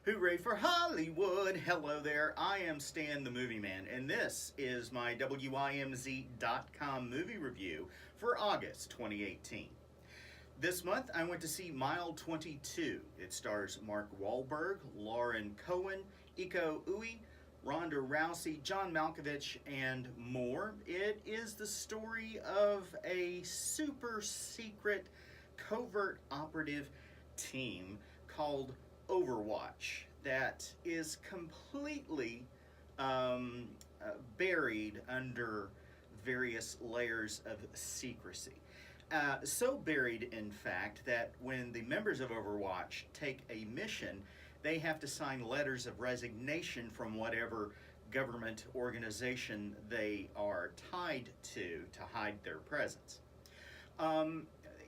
Hooray for Hollywood! Hello there, I am Stan the Movie Man, and this is my WIMZ.com movie review for August 2018. This month I went to see Mile 22. It stars Mark Wahlberg, Lauren Cohan, Iko Uwais, Ronda Rousey, John Malkovich, and more. It is the story of a super secret covert operative team called Overwatch that is completely buried under various layers of secrecy. So buried, in fact, that when the members of Overwatch take a mission, they have to sign letters of resignation from whatever government organization they are tied to hide their presence.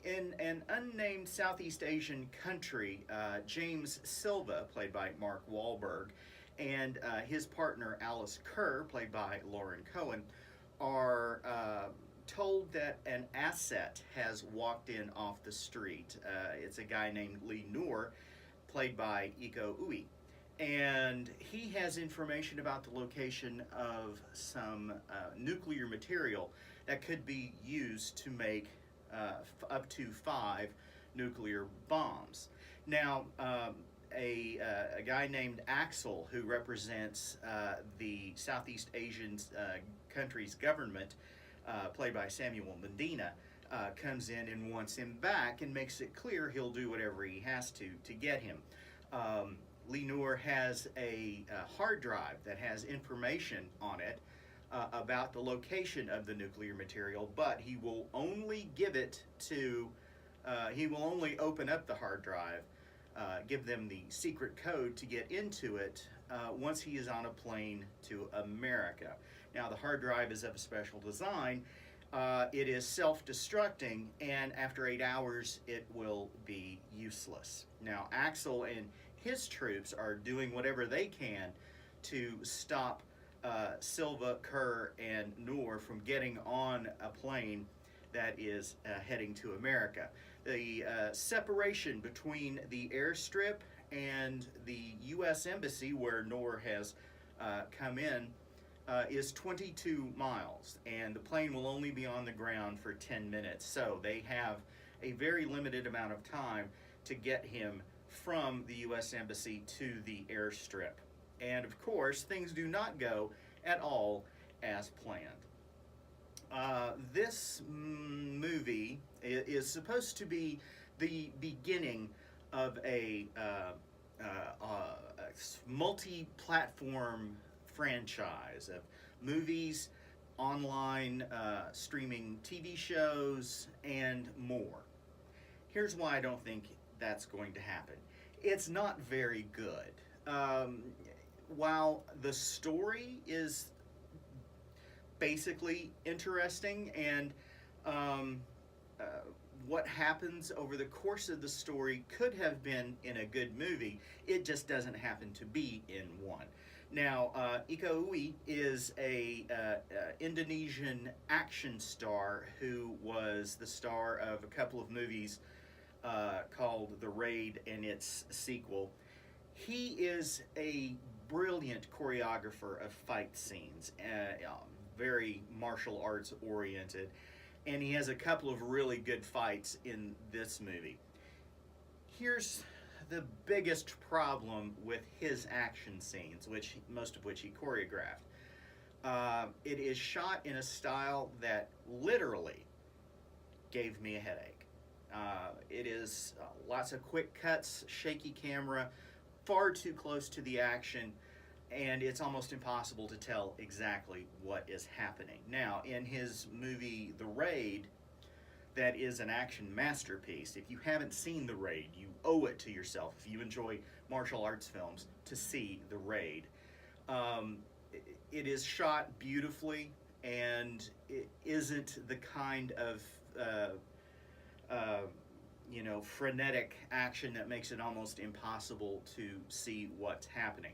In an unnamed Southeast Asian country, James Silva, played by Mark Wahlberg, and his partner Alice Kerr, played by Lauren Cohan, are told that an asset has walked in off the street. It's a guy named Lee Noor, played by Iko Uwais. And he has information about the location of some nuclear material that could be used to make up to 5 nuclear bombs. Now, a guy named Axel, who represents the Southeast Asian country's government, played by Samuel Medina, comes in and wants him back and makes it clear he'll do whatever he has to get him. Lee Noor has a hard drive that has information on it about the location of the nuclear material, but he will only give it to, he will only open up the hard drive, give them the secret code to get into it once he is on a plane to America. Now, the hard drive is of a special design. It is self-destructing, and after 8 hours, it will be useless. Now, Axel and his troops are doing whatever they can to stop Silva, Kerr, and Noor from getting on a plane that is heading to America. The separation between the airstrip and the U.S. Embassy, where Noor has come in, is 22 miles, and the plane will only be on the ground for 10 minutes. So they have a very limited amount of time to get him from the U.S. Embassy to the airstrip. And of course, things do not go at all as planned. This movie is supposed to be the beginning of a multi-platform franchise of movies, online streaming TV shows, and more. Here's why I don't think that's going to happen. It's not very good. While the story is basically interesting, and what happens over the course of the story could have been in a good movie, it just doesn't happen to be in one. Now, Iko Uwais is a Indonesian action star who was the star of a couple of movies called The Raid and its sequel. He is a brilliant choreographer of fight scenes, very martial arts oriented, and he has a couple of really good fights in this movie. Here's the biggest problem with his action scenes, most of which he choreographed. It is shot in a style that literally gave me a headache. It is lots of quick cuts, shaky camera, far too close to the action, and it's almost impossible to tell exactly what is happening. Now, in his movie The Raid, that is an action masterpiece. If you haven't seen The Raid, you owe it to yourself, if you enjoy martial arts films, to see The Raid. It is shot beautifully, and it isn't the kind of frenetic action that makes it almost impossible to see what's happening.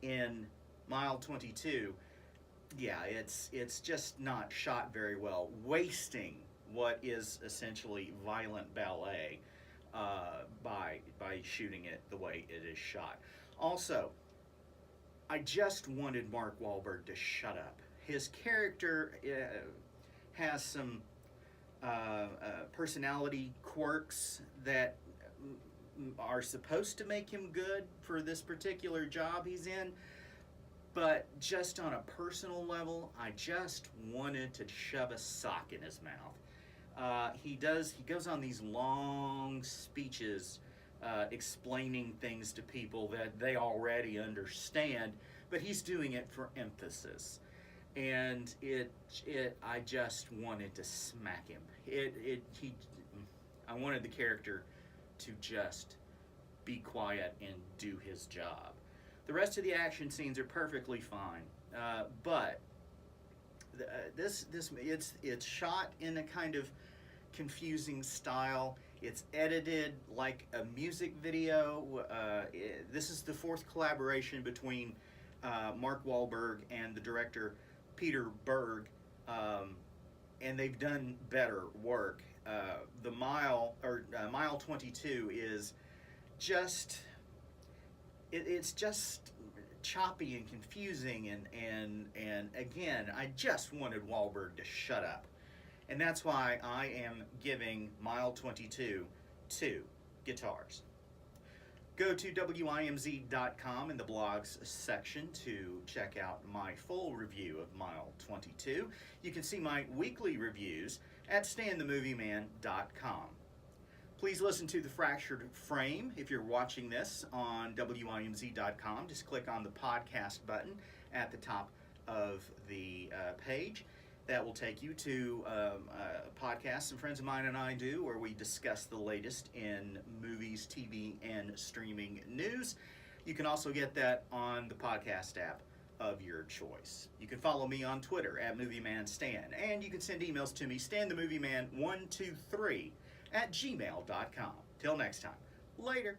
In Mile 22, yeah, it's just not shot very well, wasting what is essentially violent ballet by shooting it the way it is shot. Also, I just wanted Mark Wahlberg to shut up. His character has some personality quirks that are supposed to make him good for this particular job he's in, but just on a personal level, I just wanted to shove a sock in his mouth. He goes on these long speeches explaining things to people that they already understand, but he's doing it for emphasis. And I just wanted to smack him. I wanted the character to just be quiet and do his job. The rest of the action scenes are perfectly fine, but it's shot in a kind of confusing style. It's edited like a music video. This is the fourth collaboration between Mark Wahlberg and the director Peter Berg, and they've done better work. The Mile 22 is just it's just choppy and confusing, and again, I just wanted Wahlberg to shut up. And that's why I am giving Mile 22 2 guitars. Go to WIMZ.com in the blogs section to check out my full review of Mile 22. You can see my weekly reviews at StanTheMovieMan.com. Please listen to The Fractured Frame if you're watching this on WIMZ.com. Just click on the podcast button at the top of the page. That will take you to a podcast some friends of mine and I do, where we discuss the latest in movies, TV, and streaming news. You can also get that on the podcast app of your choice. You can follow me on Twitter at MovieManStan, and you can send emails to me, StanTheMovieMan123 @gmail.com. Till next time, later.